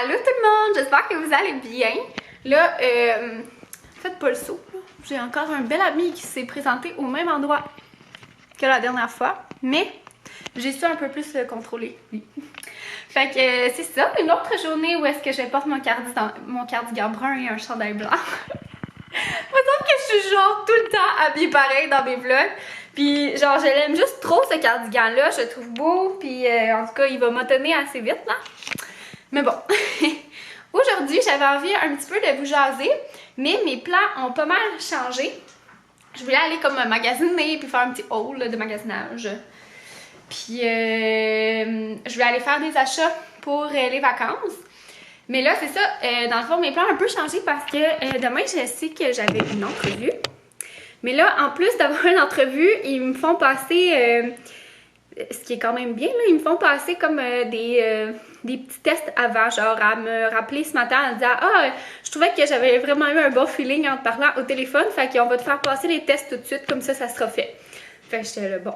Allô tout le monde, j'espère que vous allez bien. Là, faites pas le saut. J'ai encore un bel ami qui s'est présenté au même endroit que la dernière fois, mais j'ai su un peu plus le contrôler, lui. Fait que c'est ça, une autre journée où est-ce que je porte mon cardigan brun et un chandail blanc. Moi, je trouve que je suis genre tout le temps habillée pareil dans mes vlogs. Puis genre, je l'aime juste trop ce cardigan-là, je le trouve beau, puis en tout cas, il va m'automner assez vite, là. Mais bon, aujourd'hui, j'avais envie un petit peu de vous jaser, mais mes plans ont pas mal changé. Je voulais aller comme magasiner, puis faire un petit haul de magasinage. Puis je voulais aller faire des achats pour les vacances. Mais là, c'est ça, dans le fond, mes plans ont un peu changé parce que demain, je sais que j'avais une entrevue. Mais là, en plus d'avoir une entrevue, ils me font passer, ce qui est quand même bien, là, ils me font passer comme des petits tests avant, genre à me rappeler ce matin en disant « Ah, je trouvais que j'avais vraiment eu un bon feeling en te parlant au téléphone, fait qu'on va te faire passer les tests tout de suite, comme ça sera fait. » Fait que j'étais là, bon,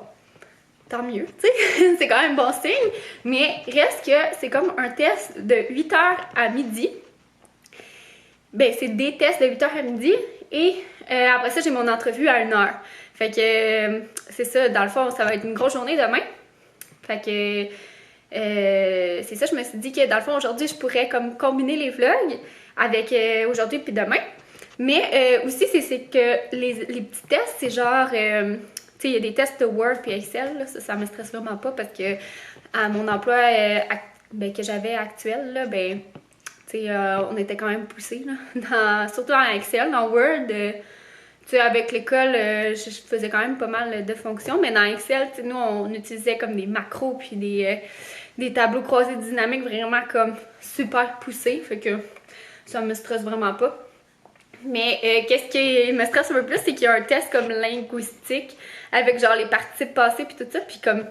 tant mieux, tu sais, c'est quand même bon signe, mais reste que c'est comme un test de 8h à midi. Ben, c'est des tests de 8h à midi et après ça, j'ai mon entrevue à 1h. Fait que c'est ça, dans le fond, ça va être une grosse journée demain. Fait que c'est ça, je me suis dit que dans le fond, aujourd'hui, je pourrais comme combiner les vlogs avec aujourd'hui puis demain. Mais aussi, c'est que les petits tests, c'est genre, tu sais, il y a des tests de Word puis Excel, là, ça me stresse vraiment pas parce que à mon emploi que j'avais actuel, là, ben, tu sais, on était quand même poussés, là, surtout en Excel, dans Word. Tu sais, avec l'école, je faisais quand même pas mal de fonctions, mais dans Excel, tu sais, nous, on utilisait comme des macros puis des tableaux croisés dynamiques vraiment comme super poussés, fait que ça me stresse vraiment pas. Mais qu'est-ce qui me stresse un peu plus, c'est qu'il y a un test comme linguistique avec genre les participes passés puis tout ça, puis comme,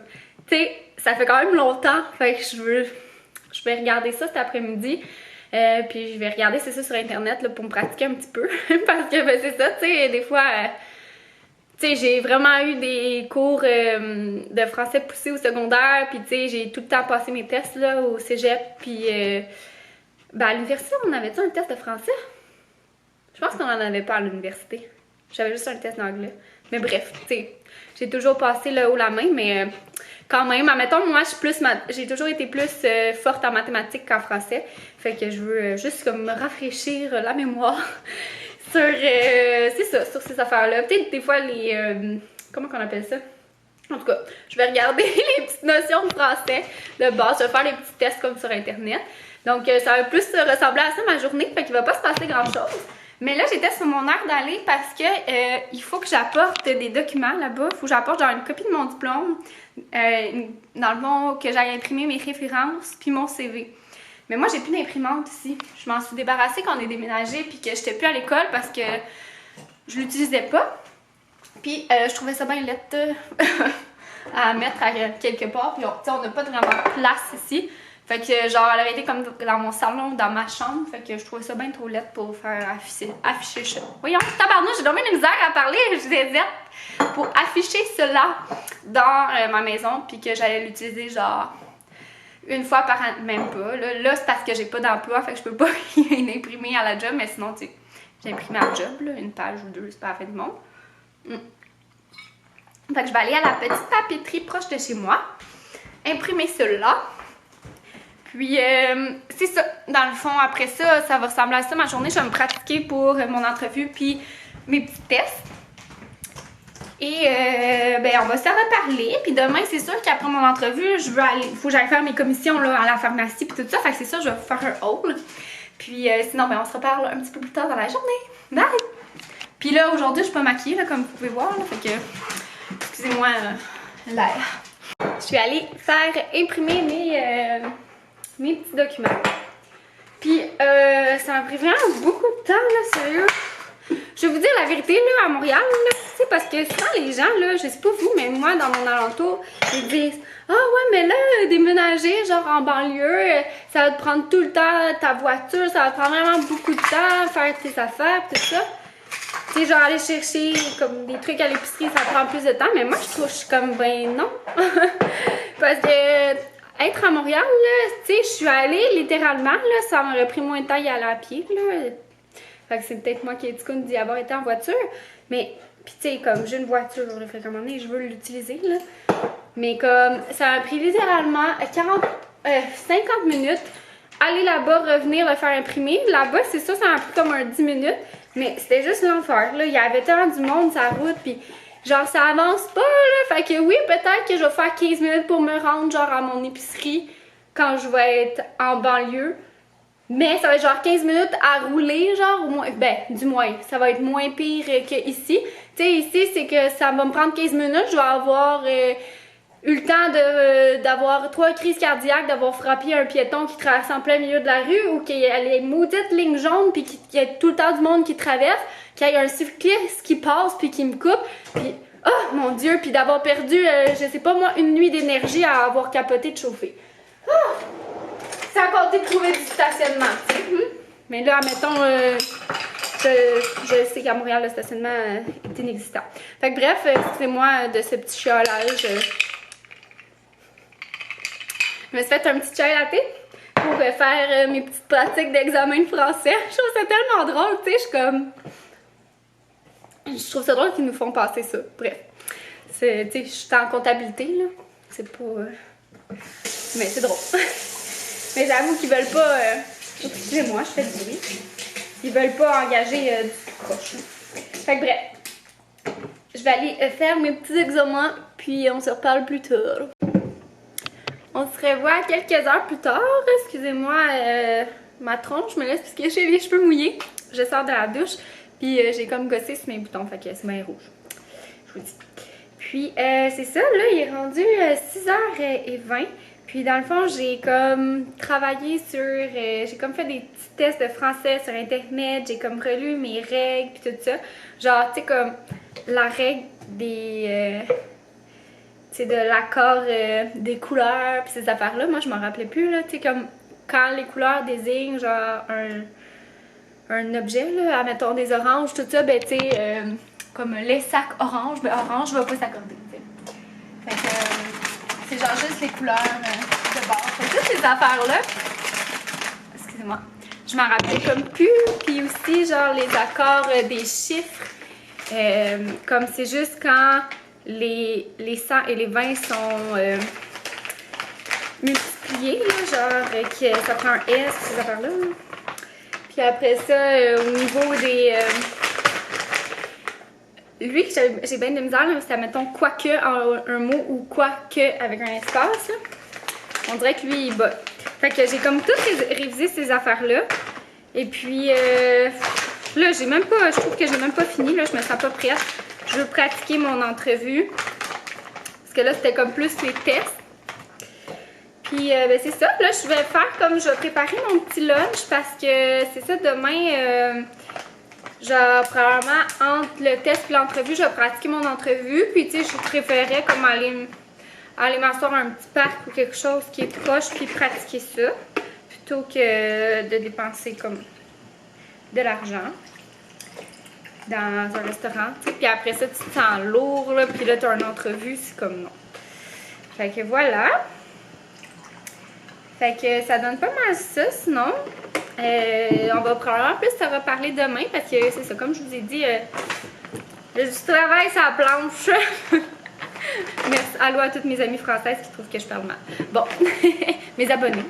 tu sais, ça fait quand même longtemps, fait que je vais regarder ça cet après-midi. Puis je vais regarder, c'est ça, sur internet là, pour me pratiquer un petit peu. Parce que ben, c'est ça, tu sais, des fois, tu sais, j'ai vraiment eu des cours de français poussé au secondaire. Puis tu sais, j'ai tout le temps passé mes tests là, au cégep. Puis ben, à l'université, on avait-tu un test de français? Je pense qu'on en avait pas à l'université. J'avais juste un test d'anglais. Mais bref, tu sais, j'ai toujours passé le haut la main, mais quand même, admettons, moi, j'ai toujours été plus forte en mathématiques qu'en français. Fait que je veux juste comme me rafraîchir la mémoire sur, c'est ça, sur ces affaires-là. Peut-être des fois comment qu'on appelle ça? En tout cas, je vais regarder les petites notions de français de base. Je vais faire des petits tests comme sur internet. Donc, ça va plus ressembler à ça ma journée. Fait qu'il va pas se passer grand-chose. Mais là, j'étais sur mon heure d'aller parce que il faut que j'apporte des documents là-bas. Il faut que j'apporte genre une copie de mon diplôme, dans le fond, que j'aille imprimer mes références puis mon CV. Mais moi, j'ai plus d'imprimante ici. Je m'en suis débarrassée quand on est déménagé puis que j'étais plus à l'école parce que je l'utilisais pas. Puis je trouvais ça bien lettre à mettre à quelque part. Puis on n'a pas vraiment de place ici. Fait que genre, elle avait été comme dans mon salon, dans ma chambre. Fait que je trouvais ça bien trop laid pour faire afficher ça. Voyons, tabarnouche, j'ai dormi de misère à parler. Je disais pour afficher cela dans ma maison. Puis que j'allais l'utiliser genre une fois par an. Même pas. Là c'est parce que j'ai pas d'emploi. Fait que je peux pas l'imprimer à la job. Mais sinon, tu sais, j'ai imprimé à la job, là, une page ou deux. C'est pas la fin du monde. Fait que je vais aller à la petite papeterie proche de chez moi. Imprimer cela. Puis, c'est ça. Dans le fond, après ça, ça va ressembler à ça. Ma journée, je vais me pratiquer pour mon entrevue puis mes petits tests. Et, ben, on va se reparler. Puis demain, c'est sûr qu'après mon entrevue, il faut que j'aille faire mes commissions là, à la pharmacie puis tout ça. Fait que c'est ça, je vais faire un haul. Puis, sinon, ben, on se reparle un petit peu plus tard dans la journée. Bye! Puis là, aujourd'hui, je suis pas maquillée, là, comme vous pouvez voir. Là, fait que, excusez-moi l'air. Je suis allée faire imprimer mes petits documents. Puis, ça m'a pris vraiment beaucoup de temps, là, sérieux. Je vais vous dire la vérité, là, à Montréal, là, tu sais, parce que souvent, les gens, là, je sais pas vous, mais moi, dans mon alentour, ils disent « Ah ouais, mais là, déménager, genre en banlieue, ça va te prendre tout le temps ta voiture, ça va te prendre vraiment beaucoup de temps, faire tes affaires, tout ça. » Tu sais, genre aller chercher comme des trucs à l'épicerie, ça prend plus de temps, mais moi, je suis comme, ben non. Parce que être à Montréal, là, tu sais, je suis allée littéralement, là, ça m'aurait pris moins de temps d'y aller à pied, là. Fait que c'est peut-être moi qui ai dit qu'on d'y avoir été en voiture. Mais, pis tu sais, comme j'ai une voiture, là, fait qu'à un moment donné, je veux l'utiliser, là. Mais comme, ça m'a pris littéralement 50 minutes, aller là-bas, revenir, le faire imprimer. Là-bas, c'est ça m'a pris comme un 10 minutes. Mais c'était juste l'enfer, là. Il y avait tellement du monde sur la route, pis genre, ça avance pas, là. Fait que oui, peut-être que je vais faire 15 minutes pour me rendre, genre, à mon épicerie quand je vais être en banlieue. Mais ça va être genre 15 minutes à rouler, genre, au moins, ben, du moins, ça va être moins pire qu'ici. Tu sais, ici, c'est que ça va me prendre 15 minutes, je vais avoir eu le temps d'avoir 3 crises cardiaques, d'avoir frappé un piéton qui traverse en plein milieu de la rue, ou qu'il y ait les maudites lignes jaunes, puis qu'il y ait tout le temps du monde qui traverse, qu'il y ait un cycliste qui passe, puis qui me coupe, puis, oh mon Dieu, puis d'avoir perdu, je sais pas moi, une nuit d'énergie à avoir capoté de chauffer. Oh! Ça a compté de trouver du stationnement, tu sais. Mais là, admettons, je sais qu'à Montréal, le stationnement est inexistant. Fait que bref, excusez-moi de ce petit chiolage. Je me suis fait un petit chai latte pour faire mes petites pratiques d'examen de français. Je trouve ça tellement drôle, tu sais. Je trouve ça drôle qu'ils nous font passer ça. Bref. Tu sais, je suis en comptabilité, là. C'est pas... Mais c'est drôle. Mais j'avoue qu'ils veulent pas... Excusez-moi, je fais du bruit. Ils veulent pas engager du croche. Fait que bref. Je vais aller faire mes petits examens, puis on se reparle plus tard. On se revoit quelques heures plus tard. Excusez-moi ma tronche, mais là, c'est parce que j'ai les cheveux mouillés. Je sors de la douche, puis j'ai comme gossé sur mes boutons, fait que c'est bien rouge. Je vous dis. Puis c'est ça, là, il est rendu 6h20. Puis dans le fond, j'ai comme travaillé sur... j'ai comme fait des petits tests de français sur internet, j'ai comme relu mes règles puis tout ça. Genre, tu sais, comme la règle des... tu sais, de l'accord des couleurs puis ces affaires-là. Moi, je m'en rappelais plus, là. Tu sais, comme quand les couleurs désignent, genre, un objet, là, admettons des oranges, tout ça, ben, tu sais, comme les sacs orange, ben, orange va pas s'accorder, tu sais. Fait que... c'est genre juste les couleurs de base. Fait toutes ces affaires-là, excusez-moi, je m'en rappelle comme plus. Puis aussi, genre, les accords des chiffres, comme c'est juste quand les 100 et les 20 sont multipliés, là, genre, que ça prend un S, ces affaires-là. Puis après ça, au niveau des... lui, j'ai bien de misère, c'est, mettons, quoique en un mot ou quoique avec un espace. Là. On dirait que lui, il bat. Fait que j'ai comme tout révisé ces affaires-là. Et puis, là, j'ai même pas, je trouve que j'ai même pas fini, là, je me sens pas prête. Je veux pratiquer mon entrevue. Parce que là, c'était comme plus les tests. Puis, ben, c'est ça. Là, je vais faire comme, je vais préparer mon petit lunch parce que c'est ça, demain... genre, probablement, entre le test et l'entrevue, je vais pratiquer mon entrevue. Puis, tu sais, je préférais comme aller m'asseoir à un petit parc ou quelque chose qui est proche, puis pratiquer ça. Plutôt que de dépenser comme de l'argent dans un restaurant. Tu sais. Puis après ça, tu te sens lourd, là. Puis là, tu as une entrevue, c'est comme non. Fait que voilà. Fait que ça donne pas mal ça, sinon. On va probablement plus se reparler demain parce que c'est ça, comme je vous ai dit, je travaille sur la planche. Merci, allô à toutes mes amies françaises qui trouvent que je parle mal. Bon, mes abonnés,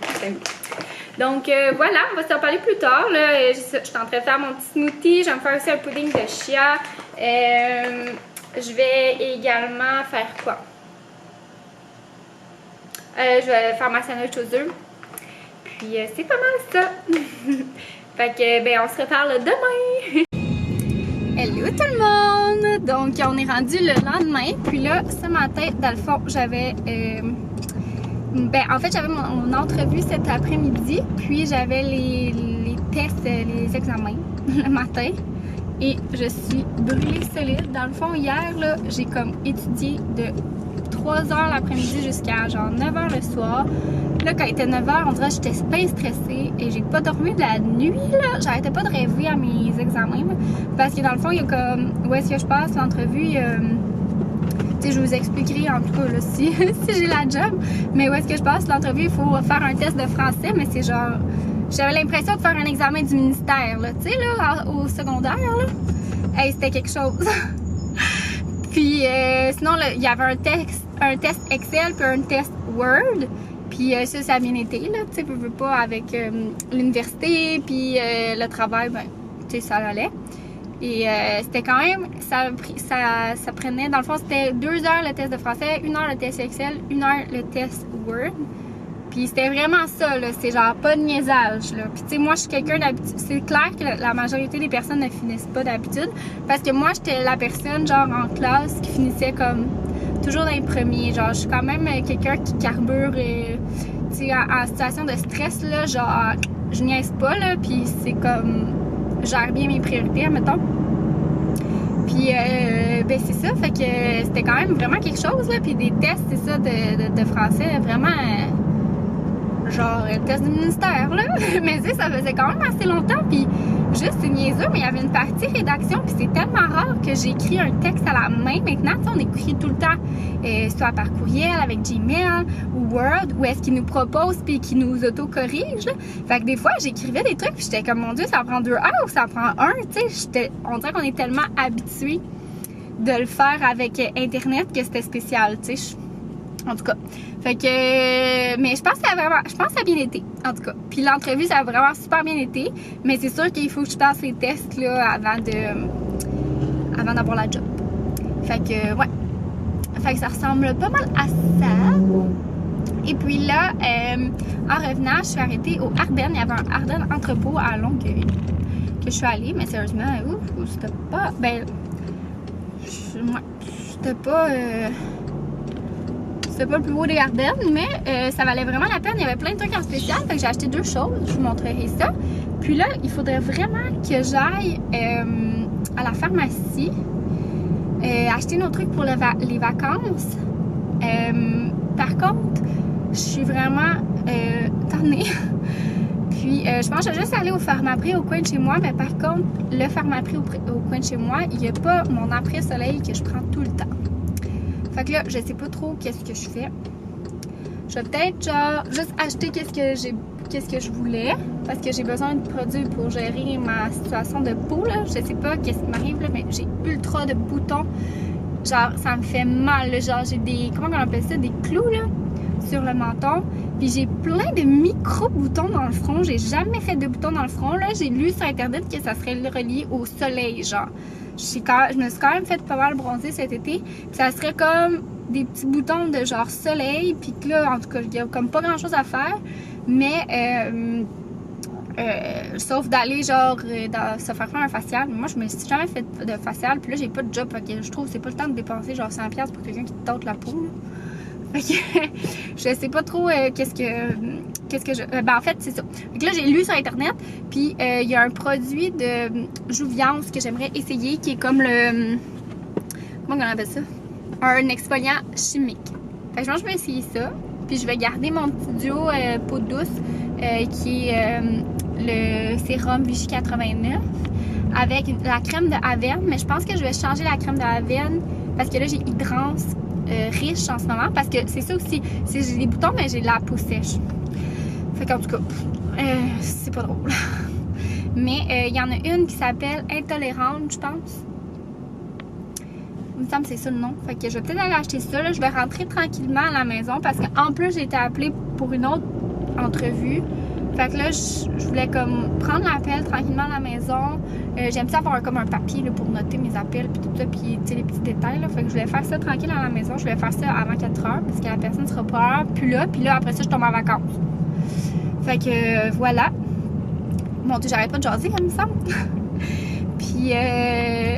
donc voilà, on va se reparler plus tard. Là. Je suis en train de faire mon petit smoothie, je vais me faire aussi un pudding de chia. Je vais également faire quoi? Je vais faire ma sandwich aux œufs. Puis c'est pas mal ça. Fait que ben on se reparle demain. Hello tout le monde! Donc on est rendu le lendemain. Puis là, ce matin, dans le fond, j'avais ben en fait j'avais mon entrevue cet après-midi. Puis j'avais les tests, les examens le matin. Et je suis brûlée solide. Dans le fond, hier là, j'ai comme étudié de 3h l'après-midi jusqu'à genre 9h le soir. Là, quand il était 9h, on dirait que j'étais bien stressée et j'ai pas dormi de la nuit, là. J'arrêtais pas de rêver à mes examens, là. Parce que dans le fond, il y a comme... où est-ce que je passe l'entrevue? sais, je vous expliquerai en tout cas là, si j'ai la job. Mais où est-ce que je passe l'entrevue, il faut faire un test de français, mais c'est genre... J'avais l'impression de faire un examen du ministère, là, tu sais, là, au secondaire, là. Hey, c'était quelque chose. Puis sinon, il y avait un test Excel puis un test Word. Puis ça a bien été, là, tu sais, veux pas, avec l'université, puis le travail, ben, tu sais, ça allait. Et c'était quand même, ça prenait, dans le fond, c'était 2 heures le test de français, 1 heure le test Excel, 1 heure le test Word. Puis c'était vraiment ça, là, c'est genre pas de niaisage, là. Puis tu sais, moi, je suis quelqu'un d'habitude, c'est clair que la majorité des personnes ne finissent pas d'habitude, parce que moi, j'étais la personne, genre, en classe, qui finissait comme, toujours dans les premiers, genre, je suis quand même quelqu'un qui carbure, tu sais, en situation de stress, là, genre, je niaise pas, là, puis c'est comme, je gère bien mes priorités, admettons. Puis, ben c'est ça, fait que c'était quand même vraiment quelque chose, là, puis des tests, c'est ça, de français, vraiment... genre test du ministère, là. Mais tu sais, ça faisait quand même assez longtemps, puis juste, c'est niaiseux, mais il y avait une partie rédaction, puis c'est tellement rare que j'écris un texte à la main. Maintenant, tu sais, on écrit tout le temps, soit par courriel, avec Gmail, ou Word, ou est-ce qu'ils nous proposent, puis qu'ils nous auto-corrigent, là. Fait que des fois, j'écrivais des trucs, puis j'étais comme, mon Dieu, ça prend 2 heures, ou ça prend 1, tu sais, on dirait qu'on est tellement habitué de le faire avec Internet que c'était spécial, tu sais. En tout cas. Fait que... Mais je pense que ça a bien été, en tout cas. Puis l'entrevue, ça a vraiment super bien été. Mais c'est sûr qu'il faut que je passe les tests, là, avant d'avoir la job. Fait que, ouais. Fait que ça ressemble pas mal à ça. Et puis là, en revenant, je suis arrêtée au Ardennes. Il y avait un Ardennes entrepôt à Longueuil que je suis allée. Mais sérieusement, c'était pas... Ben... C'était pas... C'était pas le plus beau des Ardennes, mais ça valait vraiment la peine. Il y avait plein de trucs en spécial, fait que j'ai acheté 2 choses. Je vous montrerai ça. Puis là, il faudrait vraiment que j'aille à la pharmacie acheter nos trucs pour les vacances. Par contre, je suis vraiment tannée. Puis, je pense que je vais juste aller au Pharmaprix au coin de chez moi. Mais par contre, le Pharmaprix au coin de chez moi, il n'y a pas mon après-soleil que je prends tout le temps. Fait que là, je sais pas trop qu'est-ce que je fais. Je vais peut-être genre juste acheter qu'est-ce que je voulais. Parce que j'ai besoin de produits pour gérer ma situation de peau, là. Je sais pas qu'est-ce qui m'arrive, là, mais j'ai ultra de boutons. Genre, ça me fait mal, là. Genre, j'ai des, comment on appelle ça, des clous, là, sur le menton. Puis j'ai plein de micro-boutons dans le front. J'ai jamais fait de boutons dans le front, là. J'ai lu sur Internet que ça serait relié au soleil, genre. Je me suis quand même fait pas mal bronzer cet été. Puis ça serait comme des petits boutons de genre soleil. Puis que là, en tout cas, il y a comme pas grand chose à faire. Mais, sauf d'aller genre se faire un facial. Moi, je me suis jamais fait de facial. Puis là, j'ai pas de job. Fait que je trouve que c'est pas le temps de dépenser genre 100$ pour quelqu'un qui te tente la peau, là. Fait que je sais pas trop qu'est-ce que je... ben en fait, c'est ça. Fait que là, j'ai lu sur Internet, puis il y a un produit de Jouviance que j'aimerais essayer, qui est comme le... Comment on appelle ça? Un exfoliant chimique. Fait que je pense que je vais essayer ça, puis je vais garder mon petit duo peau douce, qui est le sérum Vichy 89, avec la crème de Avène, mais je pense que je vais changer la crème de Avène, parce que là, j'ai Hydrance riche en ce moment, parce que c'est ça aussi, j'ai des boutons, mais j'ai la peau sèche. Fait qu'en tout cas, c'est pas drôle. Mais il y en a une qui s'appelle Intolérante, je pense. Il me semble que c'est ça le nom. Fait que je vais peut-être aller acheter ça. Là. Je vais rentrer tranquillement à la maison, parce qu'en plus, j'ai été appelée pour une autre entrevue. Fait que là, je voulais comme prendre l'appel tranquillement à la maison. J'aime ça avoir comme un papier là, pour noter mes appels puis tout ça, puis les petits détails. Là. Fait que je voulais faire ça tranquille à la maison. Je voulais faire ça avant 4 heures parce que la personne sera pas plus là. Puis là, après ça, je tombe en vacances. Fait que voilà. Bon, tu j'arrête pas de jaser, il me semble. Puis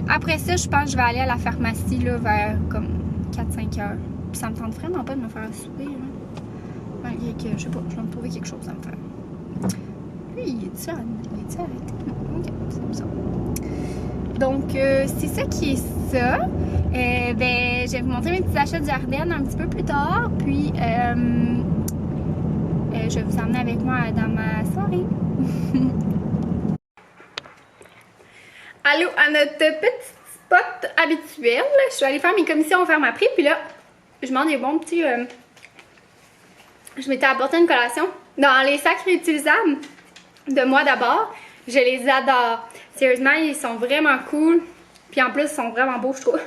après ça, je pense que je vais aller à la pharmacie là, vers comme 4-5 heures. Puis ça me tente vraiment pas de me faire un souper. Malgré que, je sais pas, je vais me trouver quelque chose à me faire. Lui, il est-tu arrêté? Ok, c'est ça. Donc, c'est ça qui est ça. Ben, je vais vous montrer mes petits achats du Ardennes un petit peu plus tard. Puis, je vais vous emmener avec moi dans ma soirée. Allô, à notre petite spot habituel. Je suis allée faire mes commissions au Pharmaprix, puis là, je demande des bons petits... Je m'étais apporté une collation. Dans les sacs réutilisables de moi d'abord, je les adore. Sérieusement, ils sont vraiment cool. Puis en plus, ils sont vraiment beaux, je trouve.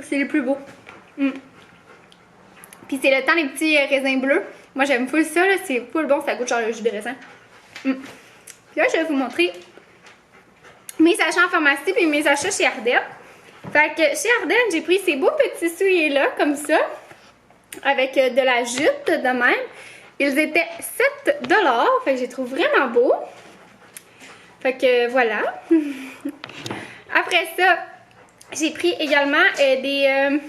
C'est les plus beaux. Puis c'est le temps des petits raisins bleus. Moi, j'aime full ça, c'est full bon, ça goûte genre le jus de raisin. Puis là, je vais vous montrer mes achats en pharmacie puis mes achats chez Ardenne. Fait que chez Ardenne, j'ai pris ces beaux petits souliers-là, comme ça, avec de la jute de même. Ils étaient 7 $. Fait que je les trouve vraiment beaux. Fait que voilà. Après ça, j'ai pris également des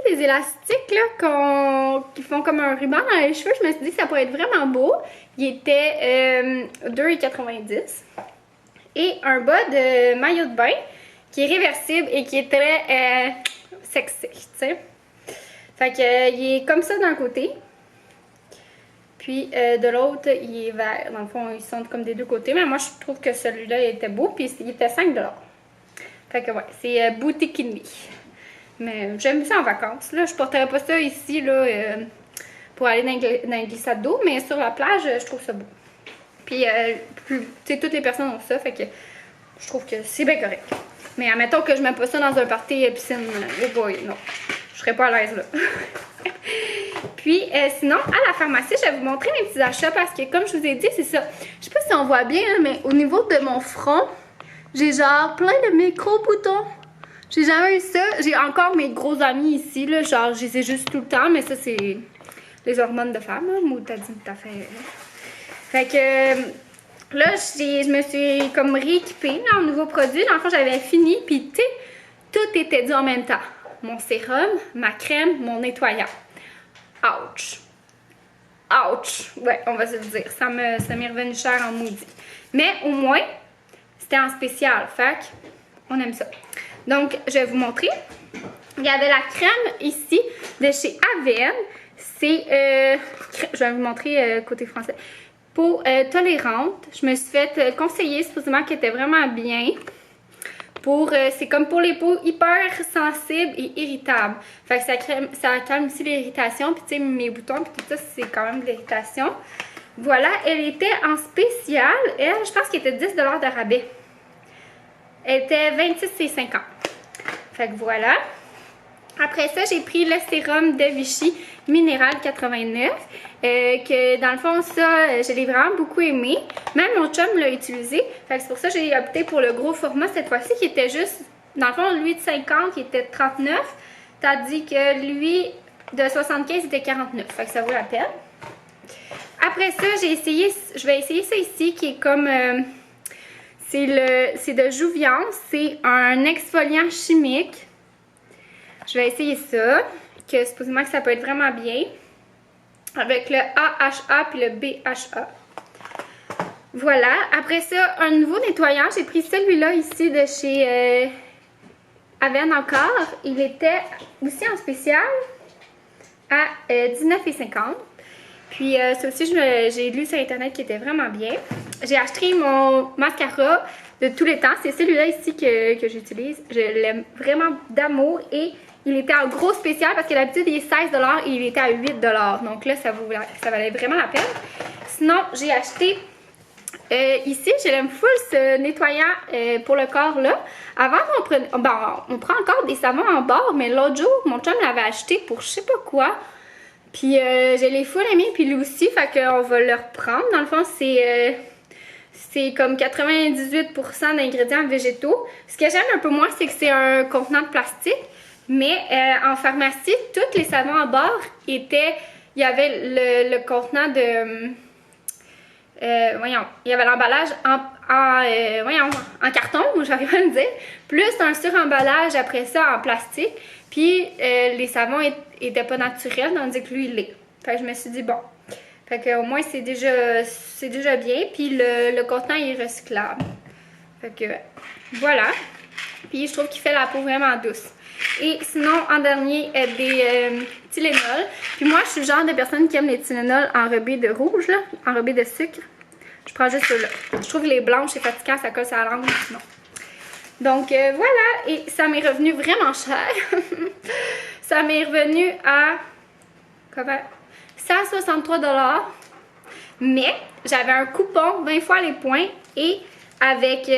élastiques là, qui font comme un ruban dans les cheveux. Je me suis dit que ça pourrait être vraiment beau. Il était 2,90 $. Et un bas de maillot de bain qui est réversible et qui est très sexy, tu sais. Fait que il est comme ça d'un côté. Puis de l'autre, il est vert. Dans le fond, ils sont comme des deux côtés. Mais moi, je trouve que celui-là, il était beau. Puis il était 5 $. Fait que ouais, c'est Boutique Nuit. Mais j'aime ça en vacances. Là, je porterais pas ça ici là, pour aller dans une glissade d'eau. Mais sur la plage, je trouve ça beau. Puis, tu sais, toutes les personnes ont ça. Fait que je trouve que c'est bien correct. Mais admettons que je mets pas ça dans un party piscine. Oh boy, non. Je serais pas à l'aise là. Puis sinon, à la pharmacie, je vais vous montrer mes petits achats parce que comme je vous ai dit, c'est ça. Je sais pas si on voit bien, hein, mais au niveau de mon front, j'ai genre plein de micro-boutons. J'ai jamais eu ça. J'ai encore mes gros amis ici, là, genre je les ai juste tout le temps, mais ça c'est les hormones de femme, hein, moi t'as dit t'as fait. Fait que là, je me suis comme rééquipée là, en nouveaux produits. Dans le fond, j'avais fini, puis tu sais, tout était dû en même temps. Mon sérum, ma crème, mon nettoyant. Ouch! Ouch! Ouais, on va se le dire. Ça m'est revenu cher en maudit. Mais au moins, c'était en spécial. Fait on aime ça. Donc, je vais vous montrer. Il y avait la crème ici de chez Avène. C'est, je vais vous montrer côté français. Peau tolérante. Je me suis fait conseiller supposément qu'elle était vraiment bien. C'est comme pour les peaux hyper sensibles et irritables. Fait que ça calme aussi l'irritation. Puis tu sais, mes boutons puis tout ça, c'est quand même de l'irritation. Voilà, elle était en spécial. Elle, je pense qu'elle était 10 $ de rabais. Elle était 26,50 $. Fait que voilà. Après ça, j'ai pris le sérum de Vichy Minéral 89. Que dans le fond, ça, je l'ai vraiment beaucoup aimé. Même mon chum l'a utilisé. Fait que c'est pour ça que j'ai opté pour le gros format cette fois-ci, qui était juste, dans le fond, lui de 50, qui était 39. Tandis que lui de 75, était 49. Fait que ça vaut la peine. Après ça, je vais essayer ça ici, qui est comme, c'est de Jouviance. C'est un exfoliant chimique. Je vais essayer ça, que supposément que ça peut être vraiment bien. Avec le AHA puis le BHA. Voilà. Après ça, un nouveau nettoyant. J'ai pris celui-là ici de chez Avène encore. Il était aussi en spécial à 19,50 $. Puis ça aussi, j'ai lu sur internet qui était vraiment bien. J'ai acheté mon mascara de tous les temps. C'est celui-là ici que j'utilise. Je l'aime vraiment d'amour et il était en gros spécial parce que d'habitude il est 16 $ et il était à 8 $. Donc là, ça valait vraiment la peine. Sinon, j'ai acheté ici, je l'aime full ce nettoyant pour le corps là. Avant, on prend encore des savons en barre, mais l'autre jour, mon chum l'avait acheté pour je sais pas quoi. Puis je l'ai full aimé, puis lui aussi, fait qu'on va le reprendre. Dans le fond, c'est comme 98% d'ingrédients végétaux. Ce que j'aime un peu moins, c'est que c'est un contenant de plastique. Mais en pharmacie, tous les savons en barre étaient... Il y avait le contenant de... il y avait l'emballage en carton, j'arrive à le dire. Plus un suremballage après ça en plastique. Puis les savons étaient pas naturels, tandis que lui, il l'est. Fait que je me suis dit, bon. Fait que au moins, c'est déjà bien. Puis le contenant, il est recyclable. Fait que voilà. Puis je trouve qu'il fait la peau vraiment douce. Et sinon, en dernier, des Tylenol. Puis moi, je suis le genre de personne qui aime les Tylenol enrobés de rouge, là, enrobés de sucre. Je prends juste ceux-là. Je trouve que les blanches, c'est fatigant, ça colle sur la langue. Non. Donc voilà, et ça m'est revenu vraiment cher. Ça m'est revenu à comment? 163 $. Mais j'avais un coupon 20 fois les points et avec,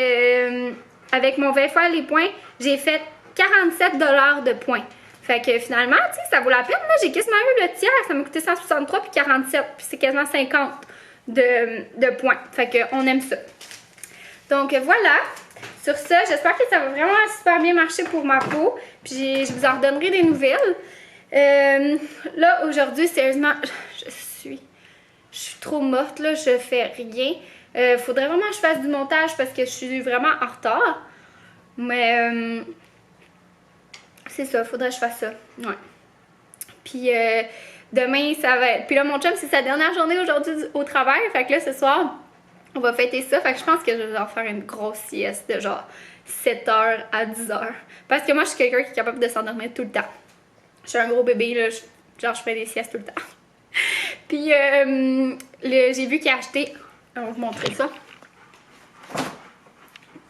avec mon 20 fois les points, j'ai fait 47 $ de points. Fait que finalement, tu sais, ça vaut la peine. Là, j'ai quasiment eu le tiers. Ça m'a coûté 163 puis 47. Puis c'est quasiment 50 de points. Fait que on aime ça. Donc voilà. Sur ça, j'espère que ça va vraiment super bien marcher pour ma peau. Puis je vous en redonnerai des nouvelles. Là, aujourd'hui, sérieusement, je suis trop morte, là. Je fais rien. Faudrait vraiment que je fasse du montage parce que je suis vraiment en retard. Mais c'est ça, faudrait que je fasse ça. Ouais. Puis demain, ça va être... Puis là, mon chum, c'est sa dernière journée aujourd'hui au travail. Fait que là, ce soir, on va fêter ça. Fait que je pense que je vais leur faire une grosse sieste de genre 7h à 10h. Parce que moi, je suis quelqu'un qui est capable de s'endormir tout le temps. Je suis un gros bébé, là. Genre, je fais des siestes tout le temps. Puis, j'ai vu qu'il a acheté... On va vous montrer ça.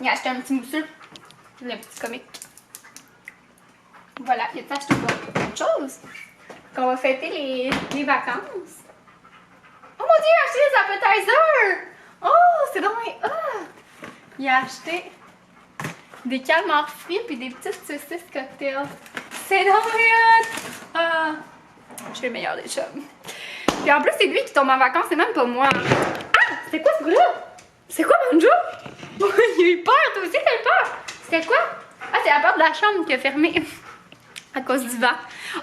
Il a acheté un petit mousseux. Le petit comique. Voilà, il a acheté autre chose. Qu'on va fêter les vacances. Oh mon dieu, il a acheté des appetizers! Oh, c'est dommage! Ah! Il a acheté des calmars frits puis des petites saucisses cocktail. C'est dommage! Ah! Je suis le meilleur des chums. Puis en plus, c'est lui qui tombe en vacances, c'est même pas moi. Ah! C'était quoi ce bruit-là? C'est quoi, Banjo? Il a eu peur, toi aussi, t'as eu peur? C'était quoi? Ah, c'est la porte de la chambre qui a fermé. À cause du vent.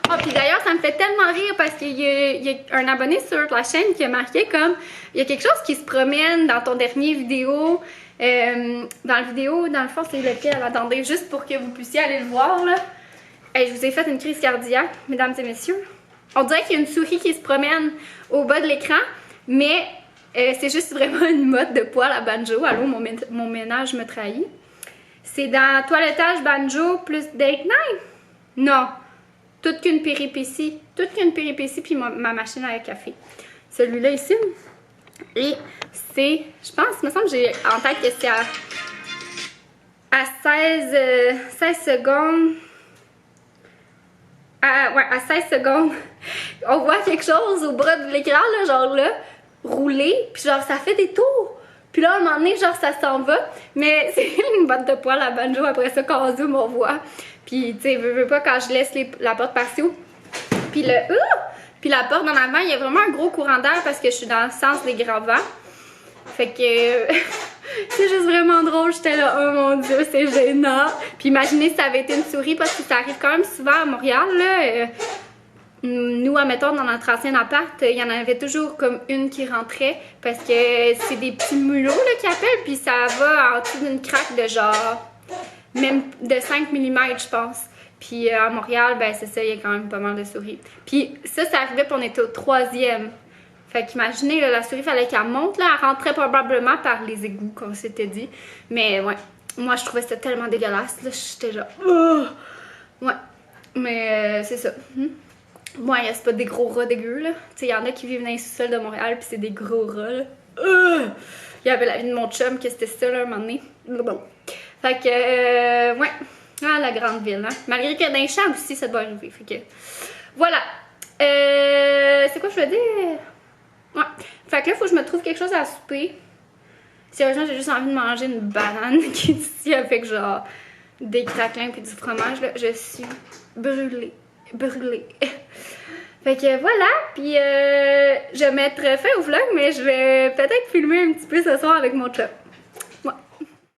Oh, puis d'ailleurs, ça me fait tellement rire parce qu'il y a un abonné sur la chaîne qui a marqué comme il y a quelque chose qui se promène dans ton dernier vidéo. Dans la vidéo, dans le fond, c'est lequel? Attendez, juste pour que vous puissiez aller le voir, là. Hey, je vous ai fait une crise cardiaque, mesdames et messieurs. On dirait qu'il y a une souris qui se promène au bas de l'écran, mais c'est juste vraiment une mode de poil à Banjo. Allô, mon ménage me trahit. C'est dans Toilettage Banjo plus Date Night? Non, toute qu'une péripétie. Toute qu'une péripétie, puis ma machine à café. Celui-là ici. Et c'est, je pense, il me semble que j'ai en tête que c'est à 16 secondes. Ouais, à 16 secondes. On voit quelque chose au bras de l'écran, là, genre là, rouler, puis genre ça fait des tours. Puis là, à un moment donné, genre ça s'en va. Mais c'est une botte de poil à Banjo. Après ça, quand on zoom, on voit. Puis, tu sais, veux pas quand je laisse la porte patio. Puis puis la porte en avant, il y a vraiment un gros courant d'air parce que je suis dans le sens des grands vents. Fait que c'est juste vraiment drôle. J'étais là, oh mon dieu, c'est gênant. Puis imaginez si ça avait été une souris parce que ça arrive quand même souvent à Montréal, là. Nous, admettons, dans notre ancien appart, il y en avait toujours comme une qui rentrait parce que c'est des petits mulots là, qui appellent. Puis ça va en dessous d'une craque de genre... même de 5 mm, je pense. Puis à Montréal, ben c'est ça, il y a quand même pas mal de souris. Puis ça arrivait, puis on était au 3e. Fait qu'imaginez, la souris, fallait qu'elle monte, là. Elle rentrait probablement par les égouts, comme c'était dit. Mais ouais, moi, je trouvais ça tellement dégueulasse, là. J'étais genre... Ouais, mais c'est ça. Ouais, c'est pas des gros rats dégueux, là. Tu sais, il y en a qui vivent dans les sous-sols de Montréal, puis c'est des gros rats, là. Il y avait la vie de mon chum, que c'était ça, là, un moment donné. Bon. Fait que, ouais. Ah, la grande ville, hein. Malgré que dans les champs aussi, ça doit arriver. Fait que, voilà. C'est quoi je veux dire? Ouais. Fait que là, faut que je me trouve quelque chose à souper. Sérieusement, j'ai juste envie de manger une banane qui est ici avec genre des craquelins puis du fromage, là. Je suis brûlée. Brûlée. Fait que voilà, puis je vais mettre fin au vlog, mais je vais peut-être filmer un petit peu ce soir avec mon chat.